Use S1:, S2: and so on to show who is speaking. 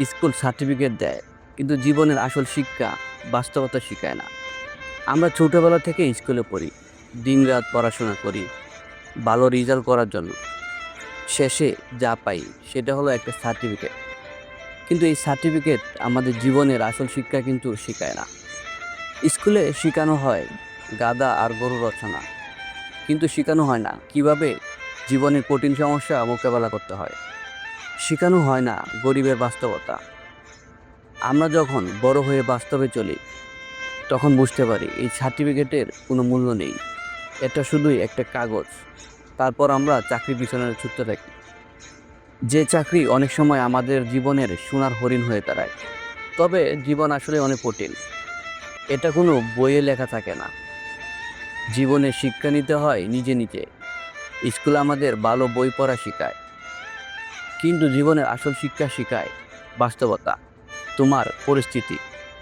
S1: School certificate দেয়, কিন্তু জীবনের আসল শিক্ষা বাস্তবতা শিখায় না। আমরা ছোটবেলা থেকে স্কুলে পড়ি, দিনরাত পড়াশোনা করি ভালো রেজাল্ট করার জন্য। শেষে যা পাই সেটা হলো একটা সার্টিফিকেট। কিন্তু এই সার্টিফিকেট আমাদের জীবনের আসল শিক্ষা কিন্তু শেখায় না। স্কুলে শেখানো হয় গাধা আর গরু রচনা, কিন্তু শেখানো হয় না কিভাবে জীবনের কঠিন সমস্যা মোকাবেলা করতে হয়। শেখানো হয় না গরিবের বাস্তবতা। আমরা যখন বড় হয়ে বাস্তবে চলি, তখন বুঝতে পারি এই সার্টিফিকেটের কোনো মূল্য নেই। এটা শুধুই একটা কাগজ। তারপর আমরা চাকরির পিছনে ছুটতে থাকি, যে চাকরি অনেক সময় আমাদের জীবনের সোনার হরিণ হয়ে দাঁড়ায়। তবে জীবন আসলে অনেক কঠিন, এটা কোনো বইয়ে লেখা থাকে না। জীবনে শিক্ষা নিতে হয় নিজে নিজে। স্কুল আমাদের ভালো বই পড়া শেখায়, কিন্তু জীবনের আসল শিক্ষা শেখায় বাস্তবতা, তোমার পরিস্থিতি।